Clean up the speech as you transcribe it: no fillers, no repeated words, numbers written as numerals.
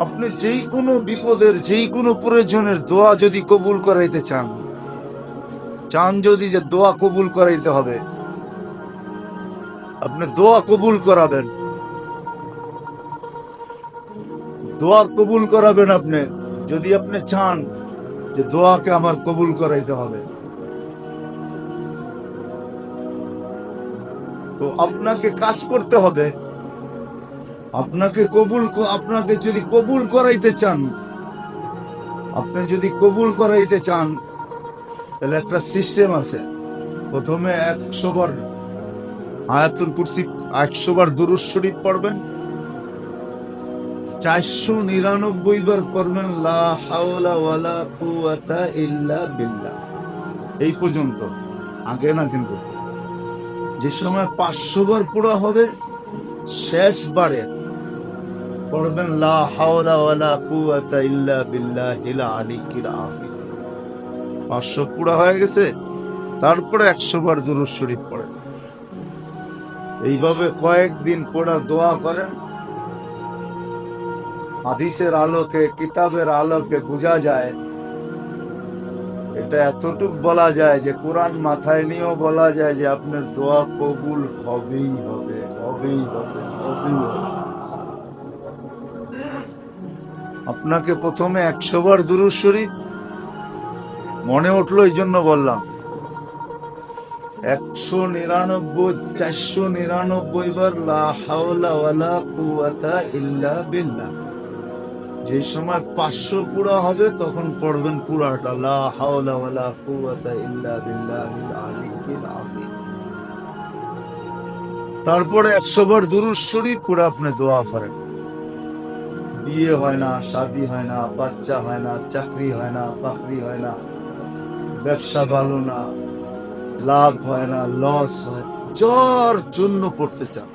আপনি যেই কোনো বিপদের যেই কোনো প্রয়োজনের দোয়া যদি কবুল করাইতে চান, যদি যে দোয়া কবুল করাইতে হবে, আপনি দোয়া কবুল করাবেন, দোয়া কবুল করাবেন। আপনি যদি আপনি চান যে দোয়াকে আমার কবুল করাইতে হবে, তো আপনাকে কাজ করতে হবে। আপনাকে যদি কবুল করাইতে চান, আপনি যদি কবুল করাইতে চান, তাহলে একটা সিস্টেম আছে। প্রথমে 100 বার আয়াতুল কুরসি, 100 বার দুরূদ শরীফ পড়বেন, 499 বার পড়বেন লা হাওলা ওয়ালা কুওয়াতা ইল্লা বিল্লাহ। এই পর্যন্ত, আগে না। কিন্তু যে সময় 500 বার পড়া হবে, শেষবারে পড়বেন লা হাওলা ওয়ালা কুওয়াতা ইল্লা বিল্লাহিল আলিয়্যিল আযীম। 500 পুরা হয়ে গেছে, তারপরে 100 বার দুরূদ শরীফ পড়েন। এইভাবে কয়েকদিন পড়া দোয়া করেন। হাদিসের আলোকে, কিতাবের আলোকে বোঝা যায়, এটা এতটুক বলা যায় যে কোরআন মাথায় নিয়েও বলা যায় যে আপনার দোয়া কবুল হবেই হবে, হবেই হবে, হবেই হবে। আপনাকে প্রথমে 100 বার দুরূদ শরীফ মনে উঠলো, এই জন্য বললাম। 499 বার লা হাওলা ওয়ালা কুওয়াতা ইল্লা বিল্লাহ। যে সময় 500 পুরা হবে, তখন পড়বেন পুরাটা লা হাওলা ওয়ালা কুওয়াতা ইল্লা বিল্লাহিল আলিয়্যিল আযীম। তারপরে 100 বার দুরূদ শরীফ পুরা আপনি দোয়া করেন। বিয়ে হয় না, শাদী হয় না, বাচ্চা হয় না, চাকরি হয় না, বাকরি হয় না, ব্যবসা ভালো না, লাভ হয় না, লস হয়, যার জন্য পড়তে চান